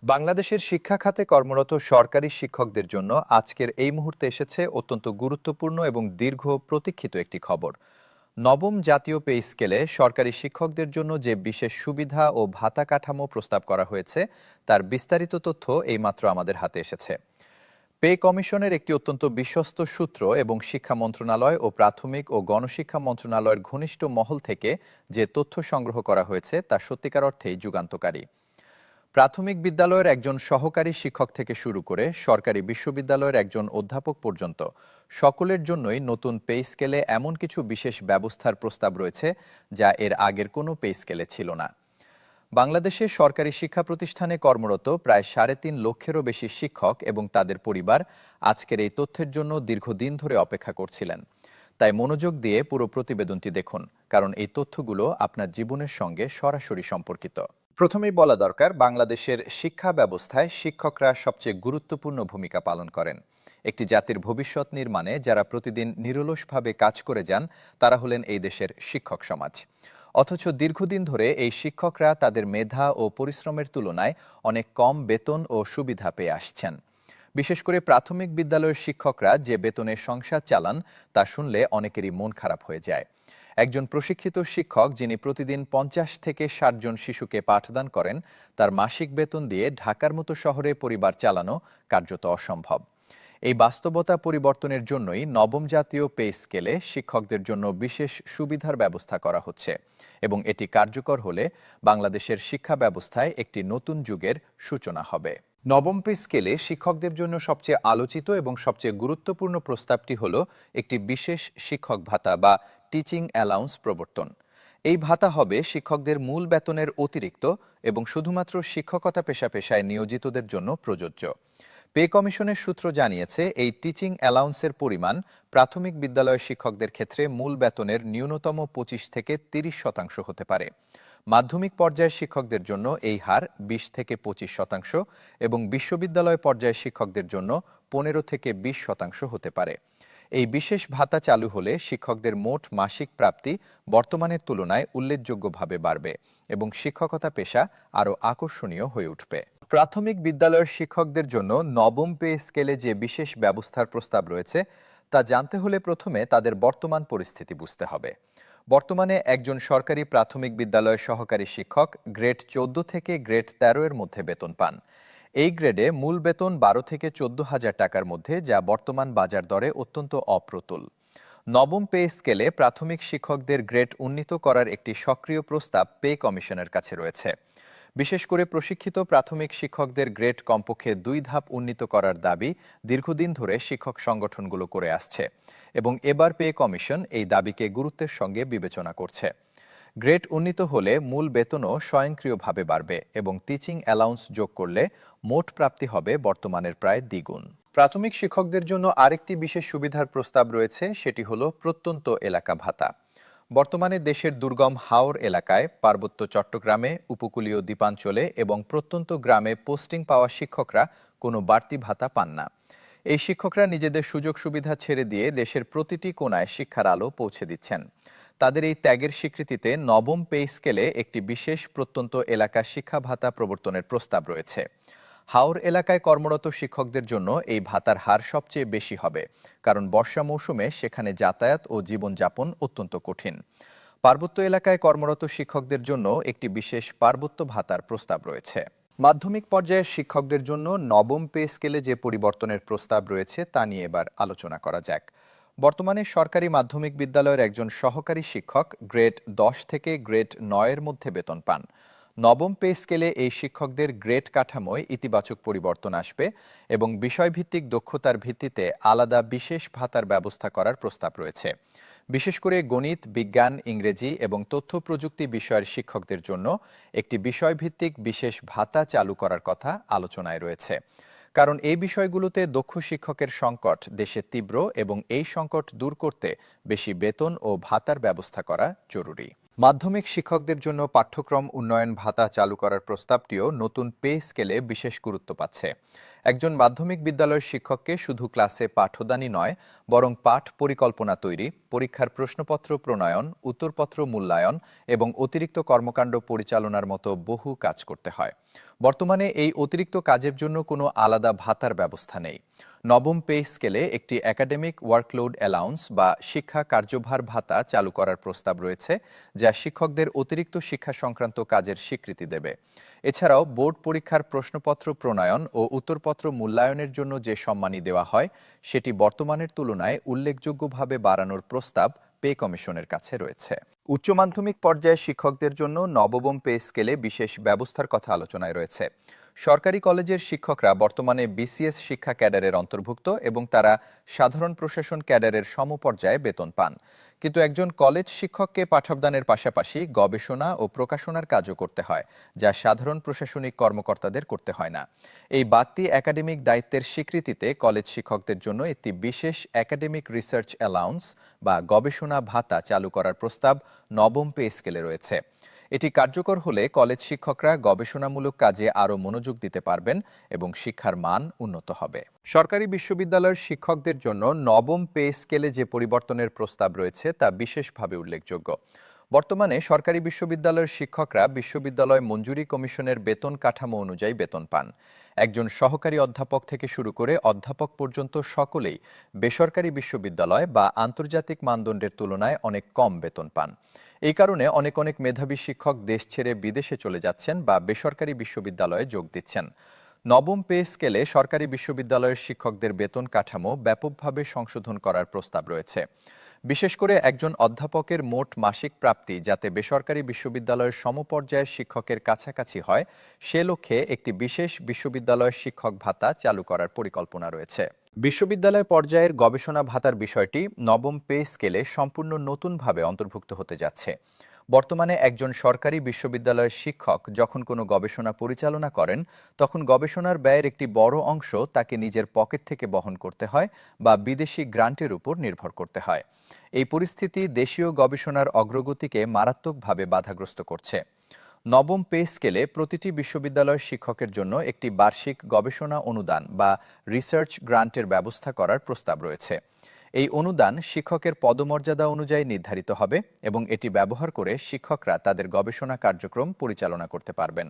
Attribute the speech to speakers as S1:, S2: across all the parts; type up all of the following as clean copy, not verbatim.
S1: বাংলাদেশের শিক্ষা খাতে কর্মরত সরকারি শিক্ষকদের জন্য আজকের এই মুহূর্তে এসেছে অত্যন্ত গুরুত্বপূর্ণ এবং দীর্ঘ প্রতীক্ষিত একটি খবর। নবম জাতীয় পে স্কেলে সরকারি শিক্ষকদের জন্য যে বিশেষ সুবিধা ও ভাতা কাঠামো প্রস্তাব করা হয়েছে তার বিস্তারিত তথ্য এইমাত্র আমাদের হাতে এসেছে। পে কমিশনের একটি অত্যন্ত বিশ্বস্ত সূত্র এবং শিক্ষা মন্ত্রণালয় ও প্রাথমিক ও গণশিক্ষা মন্ত্রণালয়ের ঘনিষ্ঠ মহল থেকে যে তথ্য সংগ্রহ করা হয়েছে তা সত্যিকার অর্থেই যুগান্তকারী। প্রাথমিক বিদ্যালয়ের একজন সহকারী শিক্ষক থেকে শুরু করে সরকারি বিশ্ববিদ্যালয়ের একজন অধ্যাপক পর্যন্ত সকলের জন্যই নতুন পে স্কেলে এমন কিছু বিশেষ ব্যবস্থার প্রস্তাব রয়েছে যা এর আগের কোনো পে স্কেলে ছিল না। বাংলাদেশের সরকারি শিক্ষা প্রতিষ্ঠানে কর্মরত প্রায় ৩.৫ লক্ষেরও বেশি শিক্ষক এবং তাদের পরিবার আজকের এই তথ্যের জন্য দীর্ঘদিন ধরে অপেক্ষা করছিলেন। তাই মনোযোগ দিয়ে পুরো প্রতিবেদনটি দেখুন, কারণ এই তথ্যগুলো আপনার জীবনের সঙ্গে সরাসরি সম্পর্কিত। প্রথমেই বলা দরকার, বাংলাদেশের শিক্ষা ব্যবস্থায় শিক্ষকরা সবচেয়ে গুরুত্বপূর্ণ ভূমিকা পালন করেন। একটি জাতির ভবিষ্যৎ নির্মাণে যারা প্রতিদিন নিরলসভাবে কাজ করে যান তারা হলেন এই দেশের শিক্ষক সমাজ। অথচ দীর্ঘদিন ধরে এই শিক্ষকরা তাদের মেধা ও পরিশ্রমের তুলনায় অনেক কম বেতন ও সুবিধা পেয়ে আসছেন। বিশেষ করে প্রাথমিক বিদ্যালয়ের শিক্ষকরা যে বেতনে সংসার চালান তা শুনলে অনেকেরই মন খারাপ হয়ে যায়। একজন প্রশিক্ষিত শিক্ষক যিনি প্রতিদিন ৫০ থেকে ৬০ জন শিশুকে পাঠদান করেন, তার মাসিক বেতন দিয়ে ঢাকার মতো শহরে পরিবার চালানো কার্যত অসম্ভব। এই বাস্তবতা পরিবর্তনের জন্যই নবম জাতীয় পে স্কেলে শিক্ষকদের জন্য বিশেষ সুবিধার ব্যবস্থা করা হচ্ছে এবং এটি কার্যকর হলে বাংলাদেশের শিক্ষা ব্যবস্থায় একটি নতুন যুগের সূচনা হবে। নবম পে স্কেলে শিক্ষকদের জন্য সবচেয়ে আলোচিত এবং সবচেয়ে গুরুত্বপূর্ণ প্রস্তাবটি হল একটি বিশেষ শিক্ষক ভাতা বা টিচিং অ্যালাউন্স প্রবর্তন। এই ভাতা হবে শিক্ষকদের মূল বেতনের অতিরিক্ত এবং শুধুমাত্র শিক্ষকতা পেশায় নিয়োজিতদের জন্য প্রযোজ্য। পে কমিশনের সূত্র জানিয়েছে, এই টিচিং অ্যালাউন্সের পরিমাণ প্রাথমিক বিদ্যালয়ের শিক্ষকদের ক্ষেত্রে মূল বেতনের ন্যূনতম ২৫ থেকে ৩০% হতে পারে। মাধ্যমিক পর্যায়ের শিক্ষকদের জন্য এই হার ২০ থেকে ২৫% এবং বিশ্ববিদ্যালয় পর্যায়ের শিক্ষকদের জন্য ১৫ থেকে ২০% হতে পারে। এই বিশেষ ভাতা চালু হলে শিক্ষকদের মোট মাসিক প্রাপ্তি বর্তমানের তুলনায় উল্লেখযোগ্যভাবে বাড়বে এবং শিক্ষকতা পেশা আরও আকর্ষণীয় হয়ে উঠবে। প্রাথমিক বিদ্যালয়ের শিক্ষকদের জন্য নবম পে স্কেলে যে বিশেষ ব্যবস্থার প্রস্তাব রয়েছে তা জানতে হলে প্রথমে তাদের বর্তমান পরিস্থিতি বুঝতে হবে। বর্তমানে একজন সরকারি প্রাথমিক বিদ্যালয়ের সহকারী শিক্ষক গ্রেড ১৪ থেকে গ্রেড ১৩ এর মধ্যে বেতন পান। এই গ্রেডে মূল বেতন ১২ থেকে ১৪,০০০ টাকার মধ্যে, যা বর্তমান বাজার দরে অত্যন্ত অপ্রতুল। নবম পে স্কেলে প্রাথমিক শিক্ষকদের গ্রেড উন্নীত করার একটি সক্রিয় প্রস্তাব পে কমিশনের কাছে রয়েছে। বিশেষ করে প্রশিক্ষিত প্রাথমিক শিক্ষকদের গ্রেড কমপক্ষে ২ ধাপ উন্নীত করার দাবি দীর্ঘদিন ধরে শিক্ষক সংগঠনগুলো করে আসছে এবং এবার পে কমিশন এই দাবিকে গুরুত্বের সঙ্গে বিবেচনা করছে। গ্রেড উন্নীত হলে মূল বেতনও স্বয়ংক্রিয়ভাবে বাড়বে এবং টিচিং অ্যালাউন্স যোগ করলে মোট প্রাপ্তি হবে বর্তমানের প্রায় দ্বিগুণ। প্রাথমিক শিক্ষকদের জন্য আরেকটি বিশেষ সুবিধার প্রস্তাব রয়েছে, সেটি হলো প্রত্যন্ত এলাকা ভাতা। বর্তমানে দেশের দুর্গম হাওর এলাকায়, পার্বত্য চট্টগ্রামে, উপকূলীয় দ্বীপাঞ্চলে এবং প্রত্যন্ত গ্রামে পোস্টিং পাওয়া শিক্ষকরা কোনো বাড়তি ভাতা পান না। এই শিক্ষকরা নিজেদের সুযোগ সুবিধা ছেড়ে দিয়ে দেশের প্রতিটি কোণায় শিক্ষার আলো পৌঁছে দিচ্ছেন। তাদের এই ত্যাগের স্বীকৃতিতে নবম পে স্কেলে একটি বিশেষ প্রত্যন্ত এলাকা শিক্ষা ভাতা প্রবর্তনের প্রস্তাব রয়েছে। হাওর এলাকায় কর্মরত শিক্ষকদের জন্য এই ভাতার হার সবচেয়ে বেশি হবে, কারণ বর্ষা মৌসুমে সেখানে যাতায়াত ও জীবনযাপন অত্যন্ত কঠিন। পার্বত্য এলাকায় কর্মরত শিক্ষকদের জন্য একটি বিশেষ পার্বত্য ভাতার প্রস্তাব রয়েছে। মাধ্যমিক পর্যায়ের শিক্ষকদের জন্য নবম পে স্কেলে যে পরিবর্তনের প্রস্তাব রয়েছে তা নিয়ে এবার আলোচনা করা যাক। বর্তমানে সরকারি মাধ্যমিক বিদ্যালয়ের একজন সহকারী শিক্ষক গ্রেড ১০ থেকে গ্রেড ৯ এর মধ্যে বেতন পান। নবম পে স্কেলে এই শিক্ষকদের গ্রেড কাঠামোয় ইতিবাচক পরিবর্তন আসবে এবং বিষয়ভিত্তিক দক্ষতার ভিত্তিতে আলাদা বিশেষ ভাতার ব্যবস্থা করার প্রস্তাব রয়েছে। বিশেষ করে গণিত, বিজ্ঞান, ইংরেজি এবং তথ্য প্রযুক্তি বিষয়ের শিক্ষকদের জন্য একটি বিষয়ভিত্তিক বিশেষ ভাতা চালু করার কথা আলোচনায় রয়েছে, কারণ এই বিষয়গুলোতে দক্ষ শিক্ষকের সংকট দেশে তীব্র এবং এই সংকট দূর করতে বেশি বেতন ও ভাতার ব্যবস্থা করা জরুরি। মাধ্যমিক শিক্ষকদের জন্য পাঠ্যক্রম উন্নয়ন ভাতা চালু করার প্রস্তাবটিও নতুন পে স্কেলে বিশেষ গুরুত্ব পাচ্ছে। একজন মাধ্যমিক বিদ্যালয়ের শিক্ষককে শুধু ক্লাসে পাঠদানই নয়, বরং পাঠ পরিকল্পনা তৈরি, পরীক্ষার প্রশ্নপত্র প্রণয়ন, উত্তরপত্র মূল্যায়ন এবং অতিরিক্ত কর্মকাণ্ড পরিচালনার মতো বহু কাজ করতে হয়। বর্তমানে এই অতিরিক্ত কাজের জন্য কোনো আলাদা ভাতার ব্যবস্থা নেই। নবম পে স্কেলে একটি একাডেমিক ওয়ার্কলোড অ্যালাউন্স বা শিক্ষা কার্যভার ভাতা চালু করার প্রস্তাব রয়েছে, যা শিক্ষকদের অতিরিক্ত শিক্ষা সংক্রান্ত কাজের স্বীকৃতি দেবে। এছাড়াও বোর্ড পরীক্ষার প্রশ্নপত্র প্রণয়ন ও উত্তরপত্র মূল্যায়নের জন্য যে সম্মানী দেওয়া হয়, সেটি বর্তমানের তুলনায় উল্লেখযোগ্যভাবে বাড়ানোর প্রস্তাব পে কমিশনের কাছে রয়েছে। উচ্চ মাধ্যমিক পর্যায়ে শিক্ষকদের জন্য নবম পে স্কেলে বিশেষ ব্যবস্থার কথা আলোচনায় রয়েছে। সরকারি কলেজের শিক্ষকরা বর্তমানে বিসিএস শিক্ষা ক্যাডারের অন্তর্ভুক্ত এবং তারা সাধারণ প্রশাসন ক্যাডারের সমপর্যায়ে বেতন পান। কিন্তু একজন কলেজ শিক্ষককে পাঠদানের পাশাপাশি গবেষণা ও প্রকাশনার কাজও করতে হয়, যা সাধারণ প্রশাসনিক কর্মকর্তাদের করতে হয় না। এই বাড়তি একাডেমিক দায়িত্বের স্বীকৃতিতে কলেজ শিক্ষকদের জন্য একটি বিশেষ একাডেমিক রিসার্চ অ্যালাউন্স বা গবেষণা ভাতা চালু করার প্রস্তাব নবম পে স্কেলে রয়েছে। এটি কার্যকর হলে কলেজ শিক্ষকরা গবেষণামূলক কাজে আরও মনোযোগ দিতে পারবেন এবং শিক্ষার মান উন্নত হবে। সরকারি বিশ্ববিদ্যালয়ের শিক্ষকদের জন্য নবম পে স্কেলে যে পরিবর্তনের প্রস্তাব রয়েছে তা বিশেষভাবে উল্লেখযোগ্য। বর্তমানে সরকারি বিশ্ববিদ্যালয়ের শিক্ষকরা বিশ্ববিদ্যালয় মঞ্জুরি কমিশনের বেতন কাঠামো অনুযায়ী বেতন পান। একজন সহকারী অধ্যাপক থেকে শুরু করে অধ্যাপক পর্যন্ত সকলেই বেসরকারি বিশ্ববিদ্যালয় বা আন্তর্জাতিক মানদণ্ডের তুলনায় অনেক কম বেতন পান। এই কারণে অনেক মেধাবী শিক্ষক দেশ ছেড়ে বিদেশে চলে যাচ্ছেন বা বেসরকারি বিশ্ববিদ্যালয়ে যোগ দিচ্ছেন। নবম পে স্কেলে সরকারি বিশ্ববিদ্যালয়ের শিক্ষকদের বেতন কাঠামো ব্যাপকভাবে সংশোধন করার প্রস্তাব রয়েছে। বিশেষ করে একজন অধ্যাপকের মোট মাসিক প্রাপ্তি যাতে বেসরকারি বিশ্ববিদ্যালয়ের সমপর্যায়ের শিক্ষকের কাছাকাছি হয়, সে লক্ষ্যে একটি বিশেষ বিশ্ববিদ্যালয়ের শিক্ষক ভাতা চালু করার পরিকল্পনা রয়েছে। বিশ্ববিদ্যালয় পর্যায়ের গবেষণা ভাতার বিষয়টি নবম পে স্কেলে সম্পূর্ণ নতুনভাবে অন্তর্ভুক্ত হতে যাচ্ছে। বর্তমানে একজন সরকারি বিশ্ববিদ্যালয়ের শিক্ষক যখন কোনো গবেষণা পরিচালনা করেন, তখন গবেষণার ব্যয়ের একটি বড় অংশ তাকে নিজের পকেট থেকে বহন করতে হয় বা বিদেশি গ্রান্টের উপর নির্ভর করতে হয়। এই পরিস্থিতি দেশীয় গবেষণার অগ্রগতিকে মারাত্মকভাবে বাধাগ্রস্ত করছে। নবম পে স্কেলে প্রতিটি বিশ্ববিদ্যালয়ের শিক্ষকের জন্য একটি বার্ষিক গবেষণা অনুদান বা রিসার্চ গ্রান্টের ব্যবস্থা করার প্রস্তাব রয়েছে। এই অনুদান শিক্ষকের পদমর্যাদা অনুযায়ী নির্ধারিত হবে এবং এটি ব্যবহার করে শিক্ষকরা তাদের গবেষণা কার্যক্রম পরিচালনা করতে পারবেন।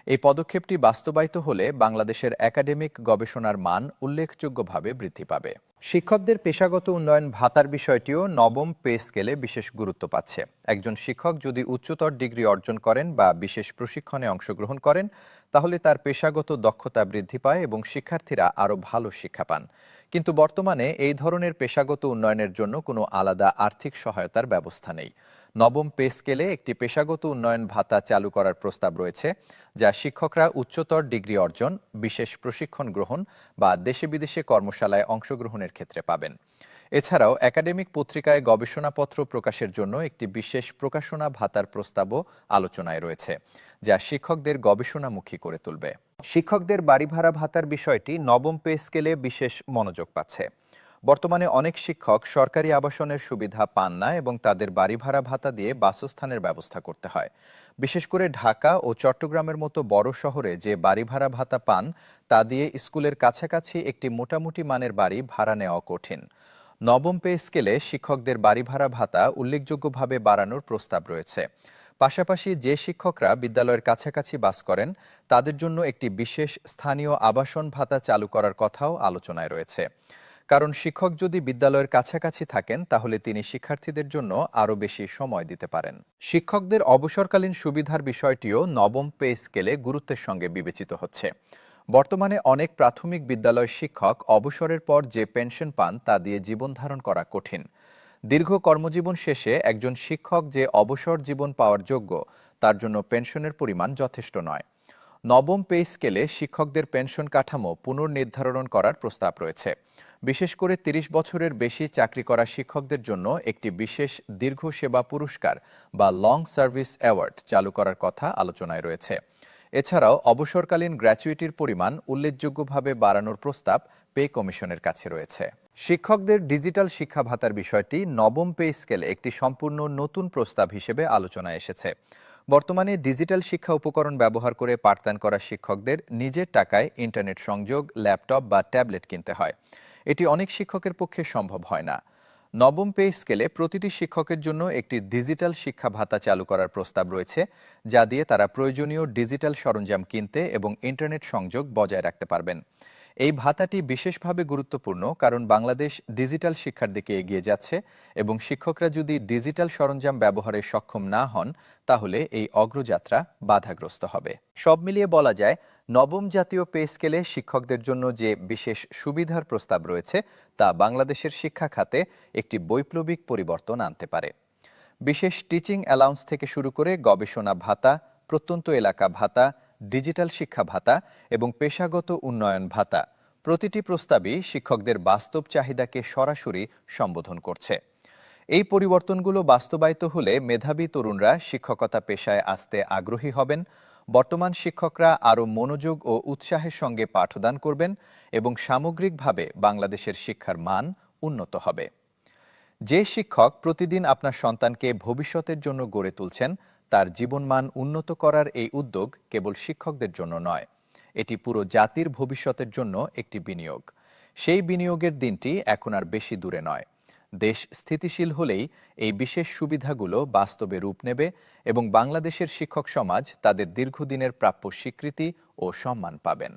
S1: এই পদক্ষেপটি বাস্তবায়িত হলে বাংলাদেশের একাডেমিক গবেষণার মান উল্লেখযোগ্যভাবে বৃদ্ধি পাবে। শিক্ষকদের পেশাগত উন্নয়ন ভাতার বিষয়টিও নবম পে স্কেলে বিশেষ গুরুত্ব পাচ্ছে। একজন শিক্ষক যদি উচ্চতর ডিগ্রি অর্জন করেন বা বিশেষ প্রশিক্ষণে অংশগ্রহণ করেন, তাহলে তার পেশাগত দক্ষতা বৃদ্ধি পায় এবং শিক্ষার্থীরা আরও ভালো শিক্ষা পান। কিন্তু বর্তমানে এই ধরনের পেশাগত উন্নয়নের জন্য কোনো আলাদা আর্থিক সহায়তার ব্যবস্থা নেই। নবম পে স্কেলে একটি পেশাগত উন্নয়ন ভাতা চালু করার প্রস্তাব রয়েছে, যা শিক্ষকরা উচ্চতর ডিগ্রি অর্জন, বিশেষ প্রশিক্ষণ গ্রহণ বা দেশে বিদেশে কর্মশালায় অংশগ্রহণের ক্ষেত্রে পাবেন। এছাড়াও একাডেমিক পত্রিকায় গবেষণাপত্র প্রকাশের জন্য একটি বিশেষ প্রকাশনা ভাতার প্রস্তাবও আলোচনায় রয়েছে, যা শিক্ষকদের গবেষণামুখী করে তুলবে। শিক্ষকদের বাড়ি ভাড়া ভাতার বিষয়টি নবম পে স্কেলে বিশেষ মনোযোগ পাচ্ছে। বর্তমানে অনেক শিক্ষক সরকারি আবাসনের সুবিধা পান না এবং তাদের বাড়ি ভাড়া ভাতা দিয়ে বাসস্থানের ব্যবস্থা করতে হয়। বিশেষ করে ঢাকা ও চট্টগ্রামের মতো বড় শহরে যে বাড়ি ভাড়া ভাতা পান, তা দিয়ে স্কুলের কাছাকাছি একটি মোটামুটি মানের বাড়ি ভাড়া নেওয়া কঠিন। নবম পে স্কেলে শিক্ষকদের বাড়ি ভাড়া ভাতা উল্লেখযোগ্যভাবে বাড়ানোর প্রস্তাব রয়েছে। পাশাপাশি যে শিক্ষকরা বিদ্যালয়ের কাছাকাছি বাস করেন, তাদের জন্য একটি বিশেষ স্থানীয় আবাসন ভাতা চালু করার কথাও আলোচনায় রয়েছে। কারণ শিক্ষক যদি বিদ্যালয়ের কাছাকাছি থাকেন, তাহলে তিনি শিক্ষার্থীদের জন্য আরও বেশি সময় দিতে পারেন। শিক্ষকদের অবসরকালীন সুবিধার বিষয়টিও নবম পে স্কেলে গুরুত্বের সঙ্গে বিবেচিত হচ্ছে। বর্তমানে অনেক প্রাথমিক বিদ্যালয় শিক্ষক অবসরের পর যে পেনশন পান, তা দিয়ে জীবন ধারণ করা কঠিন। দীর্ঘ কর্মজীবন শেষে একজন শিক্ষক যে অবসর জীবন পাওয়ার যোগ্য, তার জন্য পেনশনের পরিমাণ যথেষ্ট নয়। নবম পে স্কেলে শিক্ষকদের পেনশন কাঠামো পুনর্নির্ধারণ করার প্রস্তাব রয়েছে। বিশেষ করে ৩০ বছরের বেশি চাকরি করা শিক্ষকদের জন্য একটি বিশেষ দীর্ঘ সেবা পুরস্কার বা লং সার্ভিস অ্যাওয়ার্ড চালু করার কথা আলোচনায় রয়েছে। এছাড়াও অবসরকালীন গ্র্যাচুইটির পরিমাণ উল্লেখযোগ্যভাবে বাড়ানোর প্রস্তাব পে কমিশনের কাছে রয়েছে। শিক্ষকদের ডিজিটাল শিক্ষা ভাতার বিষয়টি নবম পে স্কেলে একটি সম্পূর্ণ নতুন প্রস্তাব হিসেবে আলোচনায় এসেছে। বর্তমানে ডিজিটাল শিক্ষা উপকরণ ব্যবহার করে পাঠদান করা শিক্ষকদের নিজের টাকায় ইন্টারনেট সংযোগ, ল্যাপটপ বা ট্যাবলেট কিনতে হয়। এটি অনেক শিক্ষকের পক্ষে সম্ভব হয় না। নবম পে স্কেলে প্রতিটি শিক্ষকের জন্য একটি ডিজিটাল শিক্ষা ভাতা চালু করার প্রস্তাব রয়েছে, যা দিয়ে তারা প্রয়োজনীয় ডিজিটাল সরঞ্জাম কিনতে এবং ইন্টারনেট সংযোগ বজায় রাখতে পারবেন। এই ভাতাটি বিশেষভাবে গুরুত্বপূর্ণ কারণ বাংলাদেশ ডিজিটাল শিক্ষার দিকে এগিয়ে যাচ্ছে এবং শিক্ষকরা যদি ডিজিটাল সরঞ্জাম ব্যবহারে সক্ষম না হন তাহলে এই অগ্রযাত্রা বাধাগ্রস্ত হবে। সব মিলিয়ে বলা যায়, নবম জাতীয় পে স্কেলে শিক্ষকদের জন্য যে বিশেষ সুবিধার প্রস্তাব রয়েছে তা বাংলাদেশের শিক্ষা খাতে একটি বৈপ্লবিক পরিবর্তন আনতে পারে। বিশেষ টিচিং অ্যালাউন্স থেকে শুরু করে গবেষণা ভাতা, প্রত্যন্ত এলাকা ভাতা, ডিজিটাল শিক্ষা ভাতা এবং পেশাগত উন্নয়ন ভাতা, প্রতিটি প্রস্তাবই শিক্ষকদের বাস্তব চাহিদাকে সরাসরি সম্বোধন করছে। এই পরিবর্তনগুলো বাস্তবায়িত হলে মেধাবী তরুণরা শিক্ষকতা পেশায় আসতে আগ্রহী হবেন, বর্তমান শিক্ষকরা আরও মনোযোগ ও উৎসাহের সঙ্গে পাঠদান করবেন এবং সামগ্রিকভাবে বাংলাদেশের শিক্ষার মান উন্নত হবে। যে শিক্ষক প্রতিদিন আপনার সন্তানকে ভবিষ্যতের জন্য গড়ে তুলছেন, তার জীবনমান উন্নত করার এই উদ্যোগ কেবল শিক্ষকদের জন্য নয়, এটি পুরো জাতির ভবিষ্যতের জন্য একটি বিনিয়োগ। সেই বিনিয়োগের দিনটি এখন আর বেশি দূরে নয়। দেশ স্থিতিশীল হলেই এই বিশেষ সুবিধাগুলো বাস্তবে রূপ নেবে এবং বাংলাদেশের শিক্ষক সমাজ তাদের দীর্ঘদিনের প্রাপ্য স্বীকৃতি ও সম্মান পাবেন।